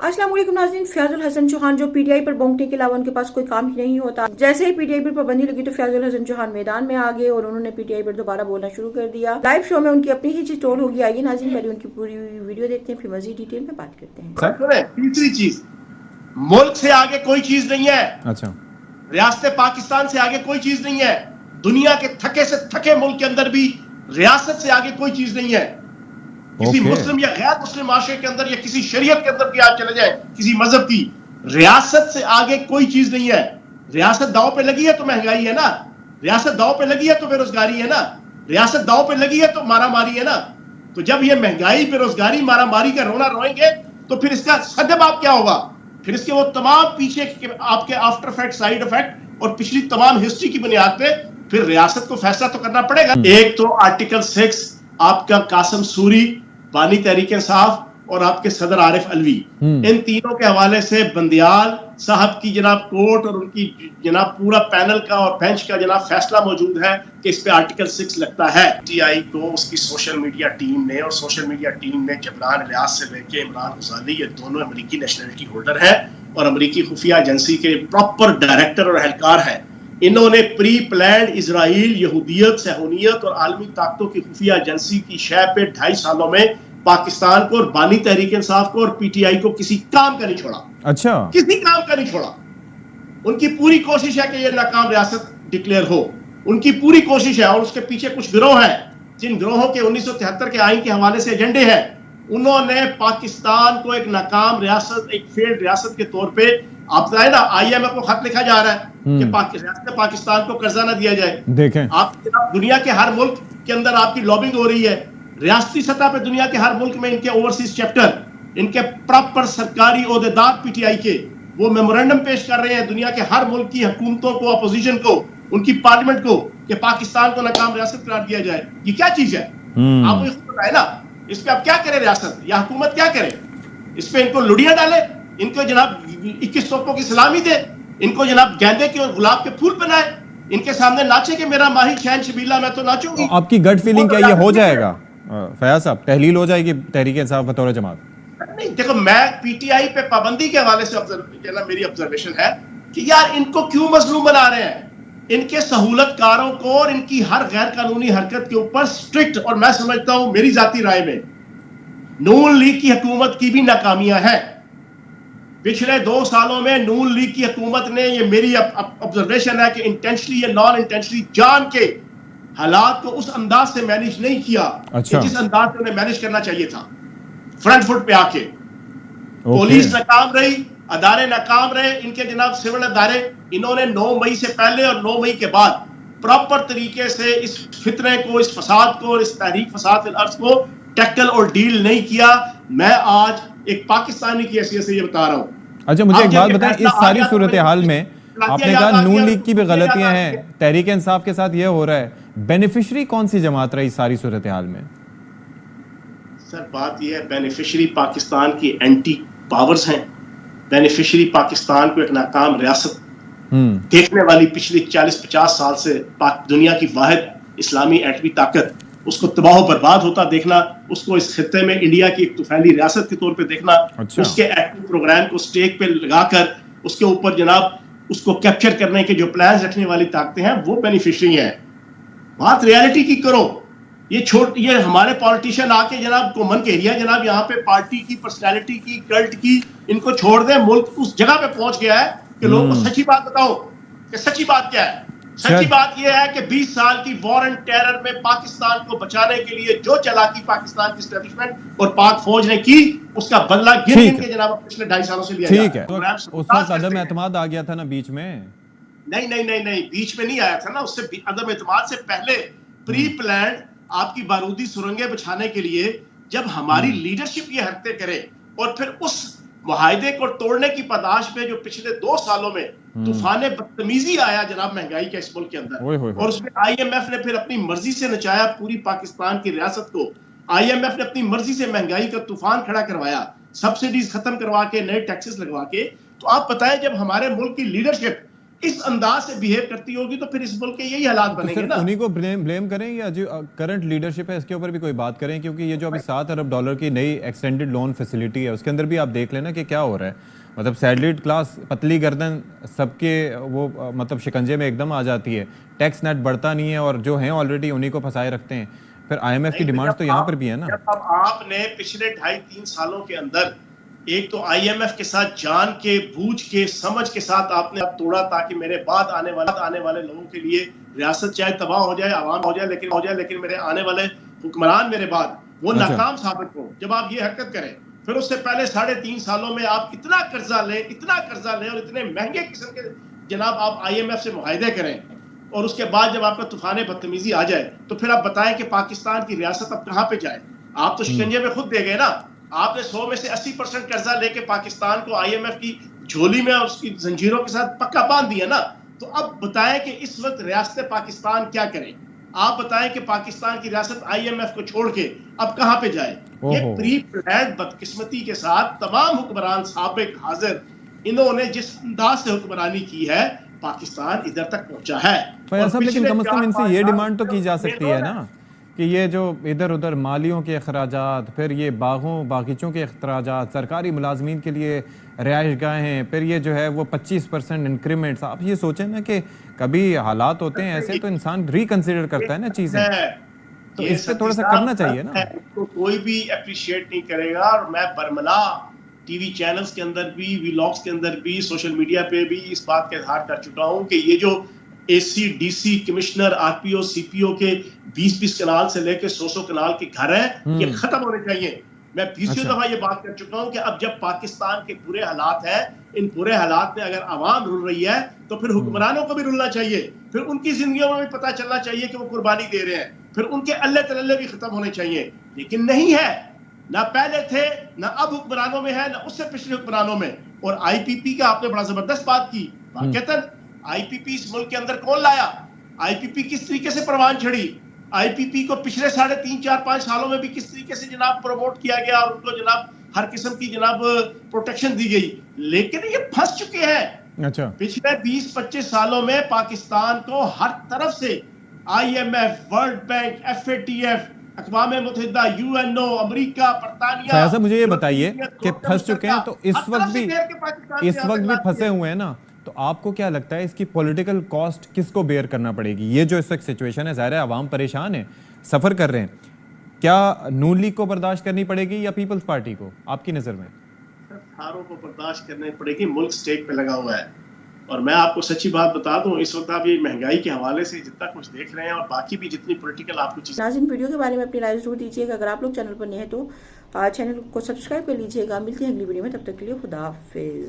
अस्सलाम वालेकुम नाज़रीन। फयाजुल हसन चौहान जो पीटीआई पर भौंकने के अलावा उनके पास कोई काम ही नहीं होता। जैसे ही पीटीआई पर पाबंदी लगी तो फयाजुल हसन चौहान मैदान में आ गए और उन्होंने पीटीआई पर दोबारा बोलना शुरू कर दिया। लाइव शो में उनकी अपनी ही चीज टोल होगी। आइए नाज़रीन पहले उनकी पूरी वीडियो देखते हैं, फिर मजीद डिटेल में बात करते हैं। तीसरी चीज, मुल्क से आगे कोई चीज नहीं है। अच्छा, रियासत पाकिस्तान से आगे कोई चीज नहीं है। दुनिया के थके से थके मुल्क के अंदर भी रियासत से आगे कोई चीज नहीं है। किसी मुस्लिम या गैर मुस्लिम माशरे के अंदर या किसी शरीयत के अंदर भी आप चले जाए, किसी मजहब की, रियासत से आगे कोई चीज नहीं है। रियासत दांव पे लगी है तो महंगाई है ना, रियासत दांव पे लगी है तो बेरोजगारी है ना, रियासत दांव पे लगी है तो मारामारी है ना। तो जब ये महंगाई, बेरोजगारी, मारामारी का रोना रोएंगे तो फिर इसका सद्देबाप क्या होगा? फिर इसके वो तमाम पीछे के आपके आफ्टर इफेक्ट, साइड इफेक्ट और पिछली तमाम हिस्ट्री की बुनियाद पे फिर रियासत को फैसला तो करना पड़ेगा। एक तो आर्टिकल 6 आपका कासिम सूरी, बानी तहरीक इंसाफ और आपके सदर आरिफ अलवी, इन तीनों के हवाले से बंदियाल साहब की जनाब कोर्ट और उनकी जनाब पूरा पैनल का और बेंच का जनाब फैसला मौजूद है कि इस पे आर्टिकल 6 लगता है। टीआई को उसकी सोशल मीडिया टीम ने, और सोशल मीडिया टीम ने जबरान रियाज से लेके इमरान गुजाली, ये दोनों अमेरिकी नेशनलिटी होल्डर हैं और अमेरिकी खुफिया एजेंसी के प्रॉपर डायरेक्टर और एहलकार हैं। इन्होंने प्री प्लान्ड इजराइल, यहूदियत, सहूनियत और आलमी ताकतों की खुफिया एजेंसी की शय पे 2.5 सालों में पाकिस्तान को और बानी तहरीक इंसाफ को और पीटीआई को किसी काम का नहीं छोड़ा। अच्छा, किसी काम का नहीं छोड़ा। उनकी पूरी कोशिश है कि यह नाकाम रियासत डिक्लेयर हो, उनकी पूरी कोशिश है। और उसके पीछे कुछ गिरोह हैं, जिन गिरोहों के 1973 के आइन के हवाले से एजेंडे हैं। उन्होंने पाकिस्तान को एक नाकाम रियासत, एक फेल्ड रियासत के तौर पे, आप बताए ना, आईएमएफ को खत लिखा जा रहा है कि रियासत पाकिस्तान को कर्जा ना दिया जाए। देखें, आप दुनिया के हर मुल्क के अंदर आपकी लॉबिंग हो रही है। रियासती सतह पे दुनिया के हर मुल्क में इनके ओवरसीज चैप्टर, इनके प्रॉपर सरकारी ओहदेदार पीटीआई के, वो मेमोरेंडम पेश कर रहे हैं दुनिया के हर मुल्क की हुकूमतों को, अपोजिशन को, उनकी पार्लियामेंट को, कि पाकिस्तान को नाकाम रियासत करार दिया जाए। ये क्या चीज है? आप मुझे बताए ना, इस पे आप क्या करें? रियासत या हुकूमत क्या करे? इस पे इनको लुड़ियां डाले, इनको जनाब 21 तोपों की सलामी दे, इनको जनाब गेंदे के और गुलाब के फूल बनाए, इनके सामने नाचे कि मेरा माही शैन शबीला, मैं तो नाचूंगी। आपकी गट फीलिंग क्या ये हो जाएगा फयाज साहब? तहलील हो जाएगी तहरीक इंसाफ बतौर जमात? नहीं, देखो, मैं पीटीआई पे पाबंदी के हवाले से मेरी ऑब्जर्वेशन है कि यार इनको क्यों मजलूम बना रहे हैं? इनके सहूलतकारों को और इनकी हर गैर कानूनी हरकत के ऊपर स्ट्रिक्ट, और मैं समझता हूं मेरी जाती राय में नून लीग की हुकूमत की भी नाकामियां हैं। पिछले 2 सालों में नून लीग की हुकूमत ने, ये मेरी ऑब्जर्वेशन है कि इंटेंशनली या नॉन इंटेंशनली जान के हालात को उस अंदाज से मैनेज नहीं किया। अच्छा। जिस अंदाज से उन्हें मैनेज करना चाहिए था। फ्रंट फुट पे आके पुलिस नाकाम रही, अदारे नाकाम रहे, इनके जनाब सिविल अदारे, इन्होंने 9 मई से पहले और 9 मई के बाद प्रॉपर तरीके से इस फितरे को, इस फसाद को और इस तहरीक फसाद फिल अर्ज को टैकल और डील नहीं किया। मैं आज एक पाकिस्तानी की हैसियत से ये बता रहा हूं। अच्छा, मुझे एक बात बताएं, इस सारी सूरत हाल में आपने कहा नून लीग की भी गलतियां हैं, तहरीक इंसाफ के साथ ये हो रहा है, बेनिफिशरी कौन सी जमात रही इस सारी सूरत हाल में? सर, बात यह है, बेनिफिशरी पाकिस्तान की एंटी पावर्स हैं। बेनिफिशरी पाकिस्तान को एक नाकाम रियासत देखने वाली पिछले 40-50 साल से दुनिया की वाहिद इस्लामी एटमी ताकत, उसको तबाह बर्बाद होता देखना, उसको इस खित्ते में इंडिया की एक तूफानी रियासत के तौर पे देखना। अच्छा। उसके एटमी प्रोग्राम को स्टेक पे लगाकर उसके ऊपर जनाब उसको कैप्चर करने के जो प्लान रखने वाली ताकतें हैं, वो बेनिफिशरी हैं। बात रियलिटी की करो। ये हमारे पॉलिटिशियन आके जनाब को मन कह जनाब यहाँ पे पार्टी की, पर्सनैलिटी की, कल्ट की, इनको छोड़ दें। मुल्क उस जगह पे पहुंच गया है कि लोगों को सच्ची बात बताओ कि सच्ची बात क्या है। सच्ची बात यह है कि 20 साल की वॉर एंड टेरर में पाकिस्तान को बचाने के लिए जो चालाकी पाकिस्तान की एस्टेब्लिशमेंट और पाक फौज ने की, उसका बदला गिन के जनाब पिछले 2.5 सालों से लिया। ठीक है, उस वक्त अदम एतमाद आ गया था ना बीच में? नहीं, बीच में नहीं आया था ना। उससे अदम एतमाद से पहले प्री प्लान आपकी बारूदी सुरंगें बिछाने के लिए जब हमारी लीडरशिप ये हरकतें करे और फिर उस मुआहदे को तोड़ने की पादाश में जो पिछले 2 सालों में तूफान बदतमीजी आया जनाब महंगाई के इस मुल्क के अंदर, और उसमें आईएमएफ ने फिर अपनी मर्जी से नचाया पूरी पाकिस्तान की रियासत को। आईएमएफ ने अपनी मर्जी से महंगाई का तूफान खड़ा करवाया, सब्सिडीज खत्म करवा के, नए टैक्सेस लगवा के। तो आप बताएं, जब हमारे मुल्क की लीडरशिप इस अंदाज से बिहेव करती होगी तो फिर इस मुल्क के यही हालात तो बनेंगे सिर्फ ना। उन्हीं को ब्लेम करें या जो करंट लीडरशिप है इसके ऊपर भी कोई बात करें? क्योंकि ये जो अभी $7 अरब की नई एक्सटेंडेड लोन फैसिलिटी है उसके अंदर भी आप देख लेना कि क्या हो रहा है। मतलब सैलरीड क्लास, पतली गर्दन सबके वो मतलब शिकंजे में एकदम आ जाती है, टैक्स नेट बढ़ता नहीं है और जो हैं ऑलरेडी उन्हीं को फंसाए रखते हैं। फिर IMF की डिमांड्स तो यहाँ पर भी है ना। जब अब आपने पिछले 2.5-3 सालों के अंदर एक तो IMF के साथ जान के, बूझ के, समझ के साथ आपने अब तोड़ा ताकि मेरे बाद आने वाले लोगों के लिए रियासत चाहे तबाह हो जाए, आवाम हो जाए, लेकिन मेरे आने वाले हुक्मरान मेरे बाद वो नाकाम साबित हो। जब आप ये हरकत करें, फिर उससे पहले 3.5 सालों में आप इतना कर्जा लें और इतने महंगे किस्म के जनाब आप IMF से मुआहदे करें, और उसके बाद जब आपका तूफान बदतमीजी आ जाए तो फिर आप बताएं कि पाकिस्तान की रियासत अब कहां पे जाए। आप तो शिकंजे में खुद दे गए ना। आपने 100 में से 80% कर्जा लेके पाकिस्तान को IMF की झोली में और उसकी जंजीरों के साथ पक्का बांध दिया ना। तो अब बताएं कि इस वक्त रियासत पाकिस्तान क्या करे। आप बताएं कि पाकिस्तान की रियासत IMF को छोड़ के अब कहां पे जाए। ये प्री प्लान्ड बदकिस्मती के साथ तमाम हुक्मरान साबिक हाजिर, इन्होंने जिस अंदाज से हुक्मरानी की है, पाकिस्तान इधर तक पहुंचा है। लेकिन कम से कम इनसे ये डिमांड तो की जा सकती है ना कि ये जो इधर उधर मालियों के अखराजात, फिर ये बागीचों के अखराजात, सरकारी मुलाजमीन के लिए रिहाइश गाहें, फिर ये जो है वो 25% इंक्रीमेंट्स, आप ये सोचें ना कि कभी हालात होते हैं ऐसे तो इंसान रिकंसिडर करता है ना चीजें, तो इस पे थोड़ा सा करना चाहिए ना। तो कोई भी अप्रिशिएट नहीं करेगा। और मैं बरमला टीवी चैनल्स के अंदर भी, व्लॉग्स के अंदर भी, सोशल मीडिया पे भी इस बात का इजहार कर चुका हूं कि ये जो AC, DC, commissioner, RPO, CPO के 20-20 कनाल से लेकर 100-100 कनाल के घर हैं, ये खत्म होने चाहिए। मैं 20 दफा ये बात कर चुका हूं कि अब जब पाकिस्तान के बुरे हालात हैं, इन बुरे हालात में अगर आवाम रुल रही है तो फिर हुक्मरानों को भी रुलना चाहिए, फिर उनकी जिंदगियों में भी पता चलना चाहिए कि वो कुर्बानी दे रहे हैं, फिर उनके अल्ले तल्ले भी खत्म होने चाहिए। लेकिन नहीं है, ना पहले थे, ना अब हुक्मरानों में है, ना उससे पिछले हुक्मरानों में। और IPP का आपने बड़ा जबरदस्त बात की। वाकईतन IPP इस मुल्क के अंदर कौन लाया? IPP किस तरीके से परवान चढ़ी? IPP को पिछले 3.5-4-5 सालों में भी किस तरीके से जनाब प्रमोट किया गया और उनको जनाब हर किस्म की जनाब प्रोटेक्शन दी गई। लेकिन ये फंस चुके हैं। अच्छा, पिछले 20-25 सालों में पाकिस्तान को हर तरफ से IMF, world bank, FATF, अक़वाम मुत्तहिदा, UNO, America, बरतानिया, ऐसा मुझे ये बताइए कि फंस चुके हैं तो इस वक्त भी फंसे हुए हैं ना, तो आपको क्या लगता है इसकी पॉलिटिकल कॉस्ट किसको बेयर करना पड़ेगी? ये जो इस वक्त सिचुएशन है, ज़ाहिर है आवाम परेशान है, सफर कर रहे हैं, क्या नून लीग को बर्दाश्त करनी पड़ेगी या पीपल्स पार्टी को आपकी नजर में? सारों को बर्दाश्त करनी पड़ेगी। मुल्क स्टेक पे लगा हुआ है। और मैं आपको सच्ची बात बता दूं, इस वक्त आप ये महंगाई के हवाले से जितना कुछ देख रहे हैं और बाकी भी जितनी पॉलिटिकल आपको चीजें। नाज़रीन, वीडियो के बारे में अपनी राय जरूर दीजिएगा। अगर आप लोग चैनल पर नए हैं तो चैनल को सब्सक्राइब कर लीजिएगा। मिलते हैं अगली वीडियो में, तब तक के लिए खुदा हाफिज।